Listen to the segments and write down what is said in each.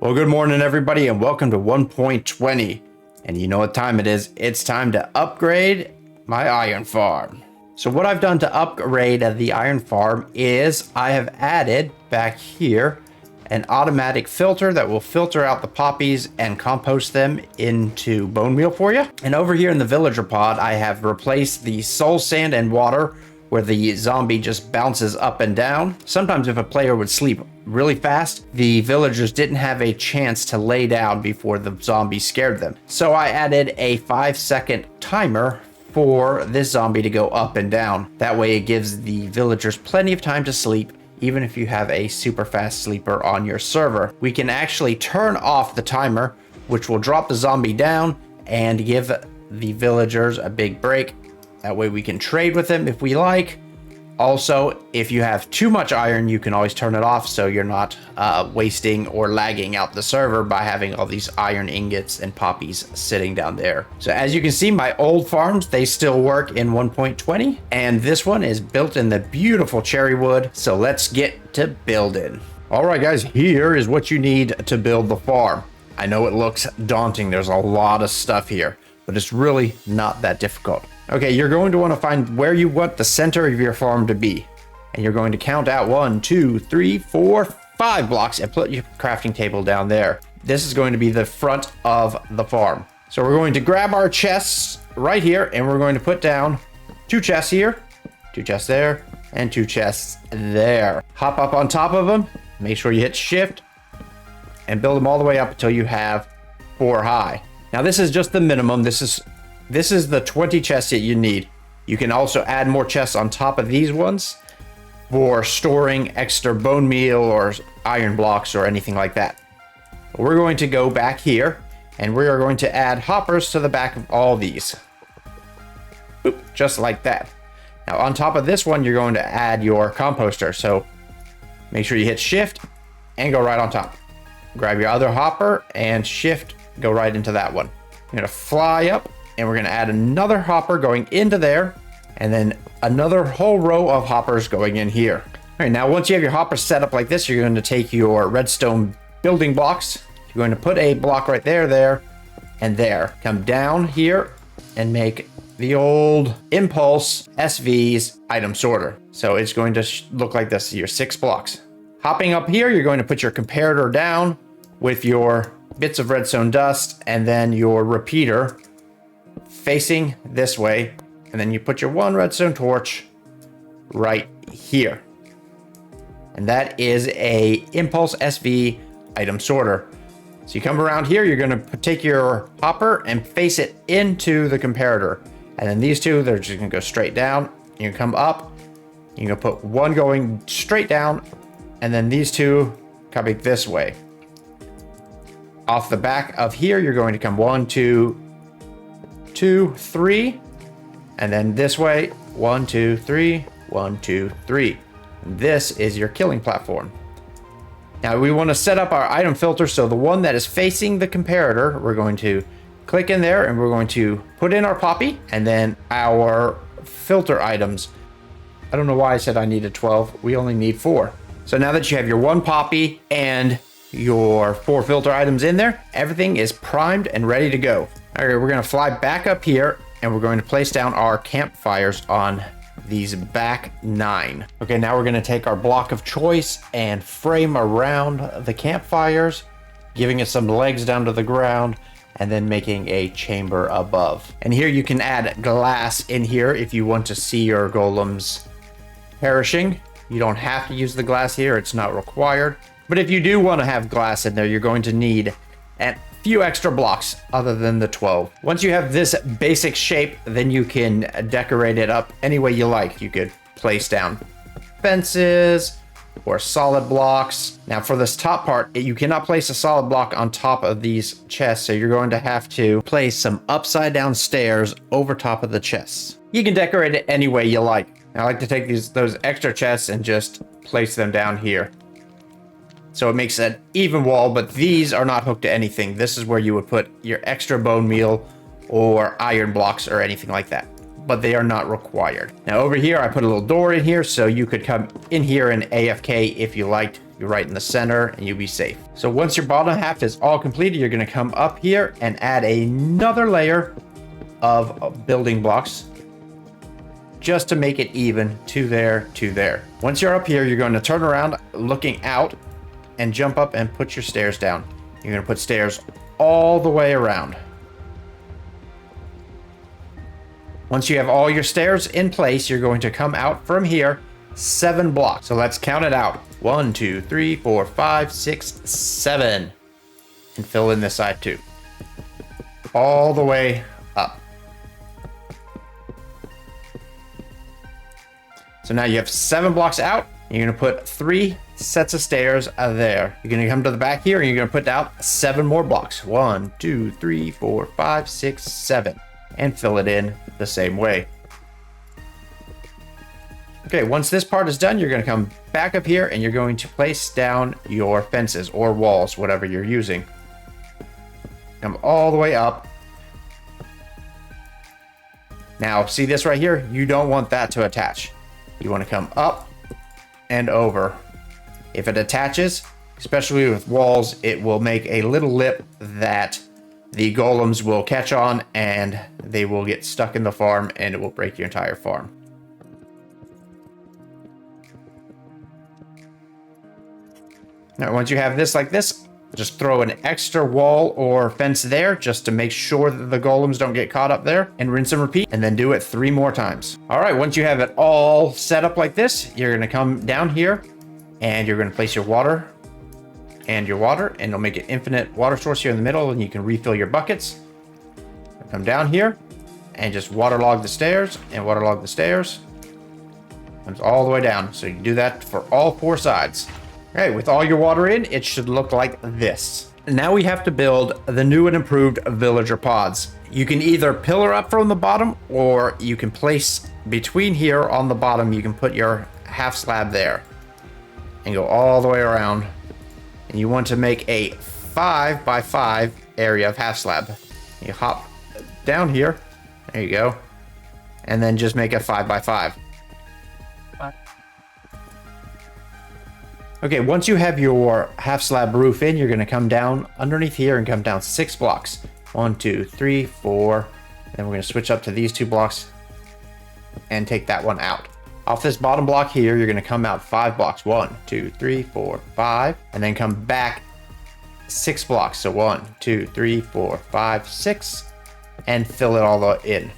Well, good morning, everybody, and welcome to 1.20. And you know what time it is. It's time to upgrade my iron farm. So what I've done to upgrade the iron farm is I have added back here an automatic filter that will filter out the poppies and compost them into bone meal for you. And over here in the villager pod, I have replaced the soul sand and water where the zombie just bounces up and down. Sometimes if a player would sleep really fast, the villagers didn't have a chance to lay down before the zombie scared them. So I added a 5-second timer for this zombie to go up and down. That way it gives the villagers plenty of time to sleep, even if you have a super fast sleeper on your server. We can actually turn off the timer, which will drop the zombie down and give the villagers a big break. That way we can trade with them if we like. Also, if you have too much iron, you can always turn it off so you're not wasting or lagging out the server by having all these iron ingots and poppies sitting down there. So as you can see, my old farms, they still work in 1.20, and this one is built in the beautiful cherry wood. So let's get to building. All right, guys, here is what you need to build the farm. I know it looks daunting. There's a lot of stuff here, but it's really not that difficult. Okay, you're going to want to find where you want the center of your farm to be. And you're going to count out 1, 2, 3, 4, 5 blocks and put your crafting table down there. This is going to be the front of the farm. So we're going to grab our chests right here and we're going to put down 2 chests here, 2 chests there, and 2 chests there. Hop up on top of them, make sure you hit shift, and build them all the way up until you have 4 high. Now this is just the minimum. This is the 20 chests that you need. You can also add more chests on top of these ones for storing extra bone meal or iron blocks or anything like that. We're going to go back here and we are going to add hoppers to the back of all these. Boop, just like that. Now on top of this one, you're going to add your composter. So make sure you hit shift and go right on top. Grab your other hopper and shift, go right into that one. You're gonna fly up, and we're going to add another hopper going into there, and then another whole row of hoppers going in here. All right, now once you have your hoppers set up like this, you're going to take your redstone building blocks. You're going to put a block right there, there, and there. Come down here and make the old Impulse SV's item sorter. So it's going to look like this, your 6 blocks. Hopping up here, you're going to put your comparator down with your bits of redstone dust and then your repeater facing this way, and then you put your 1 redstone torch right here, and that is a Impulse SV item sorter. So you come around here, you're going to take your hopper and face it into the comparator, and then these two, they're just going to go straight down. You can come up, you're going to put 1 going straight down, and then these 2 coming this way. Off the back of here, you're going to come 1, 2, 2, 3, and then this way 1, 2, 3, 1, 2, 3. This is your killing platform. Now we want to set up our item filter, so the one that is facing the comparator, we're going to click in there and we're going to put in our poppy and then our filter items. I don't know why I said I needed 12. We only need 4. So now that you have your 1 poppy and your 4 filter items in there, everything is primed and ready to go. All right, we're going to fly back up here and we're going to place down our campfires on these back 9. Okay, now we're going to take our block of choice and frame around the campfires, giving it some legs down to the ground and then making a chamber above. And here you can add glass in here if you want to see your golems perishing. You don't have to use the glass here, it's not required. But if you do want to have glass in there, you're going to need a few extra blocks other than the 12. Once you have this basic shape, then you can decorate it up any way you like. You could place down fences or solid blocks. Now for this top part, you cannot place a solid block on top of these chests, so you're going to have to place some upside down stairs over top of the chests. You can decorate it any way you like. I like to take those extra chests and just place them down here. So it makes an even wall, but these are not hooked to anything. This is where you would put your extra bone meal or iron blocks or anything like that. but they are not required. Now over here, I put a little door in here so you could come in here and AFK if you liked. be right in the center, and you'll be safe. So once your bottom half is all completed, you're going to come up here and add another layer of building blocks just to make it even to there, to there. Once you're up here, you're going to turn around looking out and jump up and put your stairs down. You're going to put stairs all the way around. Once you have all your stairs in place, you're going to come out from here 7 blocks. So let's count it out. 1, 2, 3, 4, 5, 6, 7. And fill in this side too. All the way up. So now you have 7 blocks out. You're going to put 3 sets of stairs there. You're going to come to the back here and you're going to put out 7 more blocks. 1, 2, 3, 4, 5, 6, 7. And fill it in the same way. Okay, once this part is done, you're going to come back up here and you're going to place down your fences or walls, whatever you're using. Come all the way up. Now, see this right here? You don't want that to attach. You want to come up and over. If it attaches, especially with walls, it will make a little lip that the golems will catch on and they will get stuck in the farm and it will break your entire farm. Now, once you have this like this, just throw an extra wall or fence there just to make sure that the golems don't get caught up there, and rinse and repeat, and then do it 3 more times. All right, once you have it all set up like this, you're going to come down here and you're going to place your water, and it'll make an infinite water source here in the middle, and you can refill your buckets. Come down here and just waterlog the stairs and waterlog the stairs. Comes all the way down. So you can do that for all 4 sides. Okay, with all your water in, it should look like this. Now we have to build the new and improved villager pods. You can either pillar up from the bottom, or you can place between here on the bottom, you can put your half slab there and go all the way around. And you want to make a 5 by 5 area of half slab. You hop down here, there you go, and then just make a 5 by 5. Okay, once you have your half slab roof in, you're going to come down underneath here and come down 6 blocks. 1, 2, 3, 4. Then we're going to switch up to these 2 blocks and take that one out. Off this bottom block here, you're going to come out 5 blocks. 1, 2, 3, 4, 5. And then come back 6 blocks. So 1, 2, 3, 4, 5, 6. And fill it all in.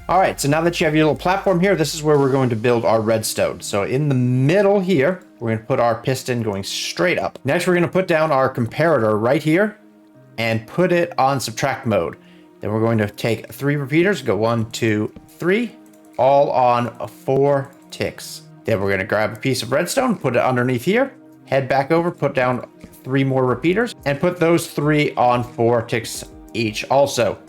All right, so now that you have your little platform here, this is where we're going to build our redstone. So in the middle here, we're going to put our piston going straight up. Next, we're going to put down our comparator right here and put it on subtract mode. Then we're going to take 3 repeaters, go 1, 2, 3, all on 4 ticks. Then we're going to grab a piece of redstone, put it underneath here, head back over, put down 3 more repeaters, and put those 3 on 4 ticks each also.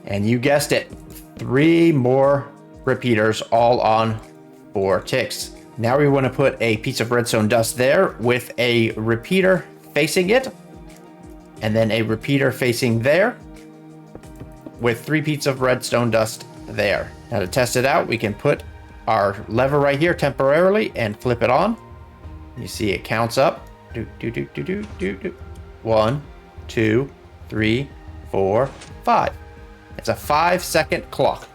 And you guessed it, 3 more repeaters all on 4 ticks. Now we want to put a piece of redstone dust there with a repeater facing it, and then a repeater facing there with 3 pieces of redstone dust there. Now to test it out, we can put our lever right here temporarily and flip it on. You see it counts up. 1, 2, 3, 4, 5. It's a 5-second clock.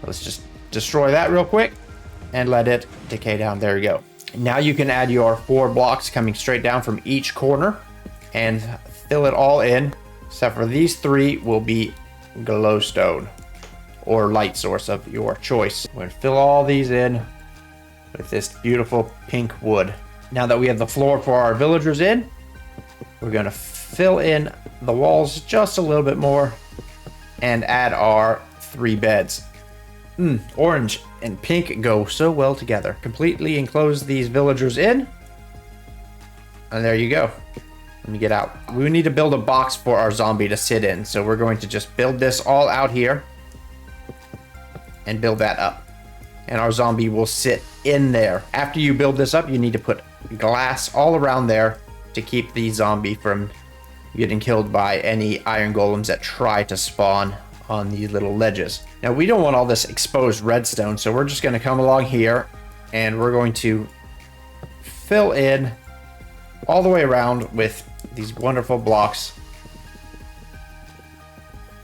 Let's just destroy that real quick and let it decay down. There you go. Now you can add your 4 blocks coming straight down from each corner and fill it all in, except for these 3 will be glowstone or light source of your choice. We're going to fill all these in with this beautiful pink wood. Now that we have the floor for our villagers in, we're going to fill in the walls just a little bit more and add our 3 beds. Orange and pink go so well together. Completely enclose these villagers in. And there you go. Let me get out. We need to build a box for our zombie to sit in. So we're going to just build this all out here and build that up. And our zombie will sit in there. After you build this up, you need to put glass all around there to keep the zombie from getting killed by any iron golems that try to spawn on these little ledges. Now we don't want all this exposed redstone, so we're just going to come along here and we're going to fill in all the way around with these wonderful blocks.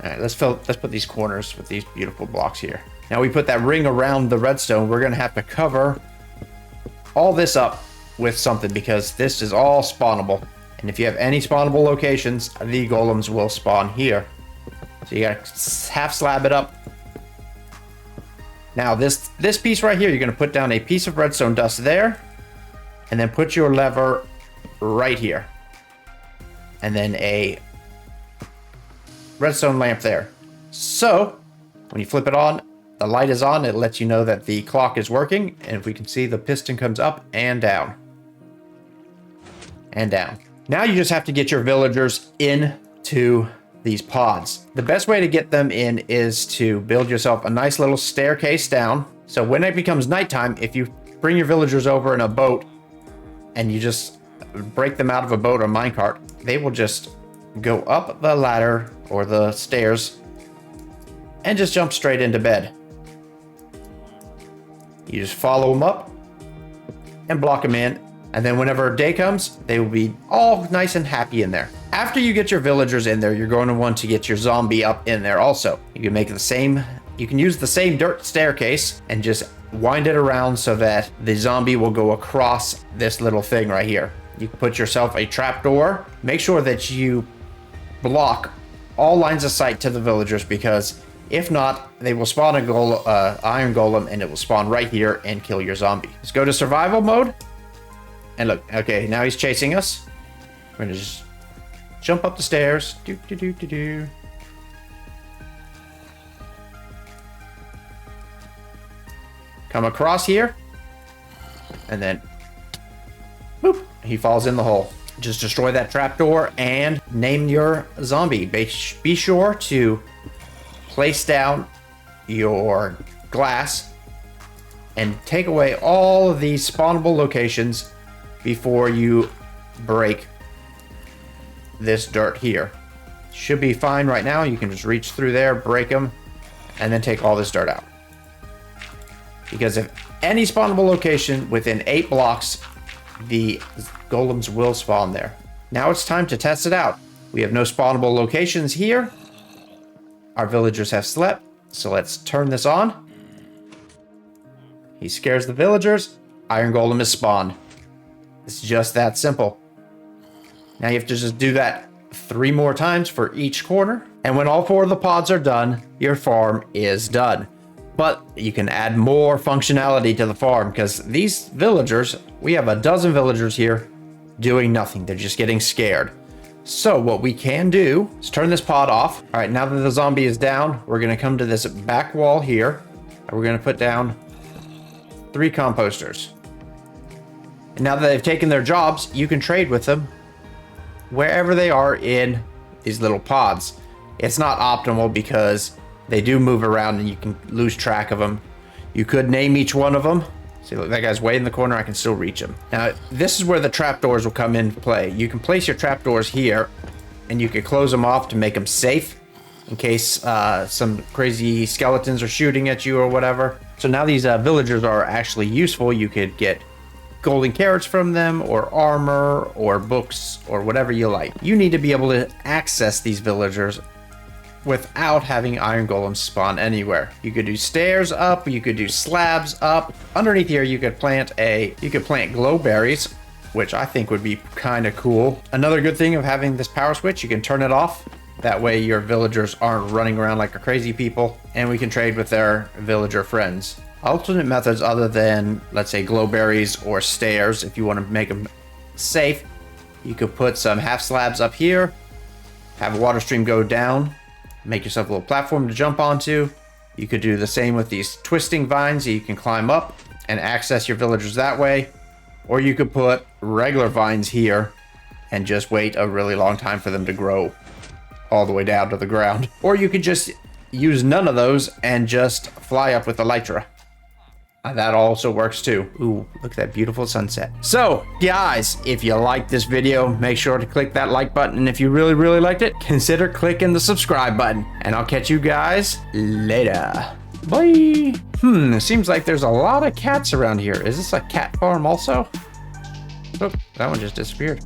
All right, let's put these corners with these beautiful blocks here. Now we put that ring around the redstone. We're gonna have to cover all this up with something because this is all spawnable. And if you have any spawnable locations, the golems will spawn here. So you gotta half slab it up. Now this piece right here, you're gonna put down a piece of redstone dust there, and then put your lever right here. And then a redstone lamp there. So when you flip it on, the light is on. It lets you know that the clock is working. And if we can see, the piston comes up and down. And down. Now you just have to get your villagers into these pods. The best way to get them in is to build yourself a nice little staircase down. So when it becomes nighttime, if you bring your villagers over in a boat and you just break them out of a boat or minecart, they will just go up the ladder or the stairs and just jump straight into bed. You just follow them up and block them in, and then whenever day comes, they will be all nice and happy in there. After you get your villagers in there, you're going to want to get your zombie up in there also. You can make the same, you can use the same dirt staircase and just wind it around so that the zombie will go across this little thing right here. You can put yourself a trapdoor. Make sure that you block all lines of sight to the villagers, because if not, they will spawn a iron golem and it will spawn right here and kill your zombie. Let's go to survival mode. And look, okay, now he's chasing us. We're gonna just jump up the stairs. Come across here. And then, boop, he falls in the hole. Just destroy that trapdoor and name your zombie. Be sure to place down your glass and take away all of these spawnable locations before you break this dirt here. Should be fine right now. You can just reach through there, break them, and then take all this dirt out. Because if any spawnable location within 8 blocks, the golems will spawn there. Now it's time to test it out. We have no spawnable locations here. Our villagers have slept, so let's turn this on. He scares the villagers. Iron golem is spawned. It's just that simple. Now you have to just do that 3 more times for each corner. And when all 4 of the pods are done, your farm is done. But you can add more functionality to the farm, because these villagers, we have a dozen villagers here doing nothing. They're just getting scared. So what we can do is turn this pod off. All right, now that the zombie is down, we're gonna come to this back wall here, and we're gonna put down 3 composters. And now that they've taken their jobs, you can trade with them wherever they are in these little pods. It's not optimal because they do move around and you can lose track of them. You could name each one of them. See, look, that guy's way in the corner. I can still reach him. Now, this is where the trapdoors will come into play. You can place your trapdoors here and you can close them off to make them safe in case some crazy skeletons are shooting at you or whatever. So now these villagers are actually useful. You could get golden carrots from them, or armor, or books, or whatever you like. You need to be able to access these villagers without having iron golems spawn anywhere. You could do stairs up, you could do slabs up. Underneath here, you could plant glow berries, which I think would be kind of cool. Another good thing of having this power switch, you can turn it off. That way your villagers aren't running around like crazy people, and we can trade with their villager friends. Alternate methods other than, let's say, glow berries or stairs, if you want to make them safe, you could put some half slabs up here, have a water stream go down, make yourself a little platform to jump onto. You could do the same with these twisting vines that you can climb up and access your villagers that way. Or you could put regular vines here and just wait a really long time for them to grow all the way down to the ground. Or you could just use none of those and just fly up with elytra. That also works too. Ooh, look at that beautiful sunset. So, guys, if you liked this video, make sure to click that like button. And if you really, really liked it, consider clicking the subscribe button. And I'll catch you guys later. Bye. It seems like there's a lot of cats around here. Is this a cat farm also? Oh, that one just disappeared.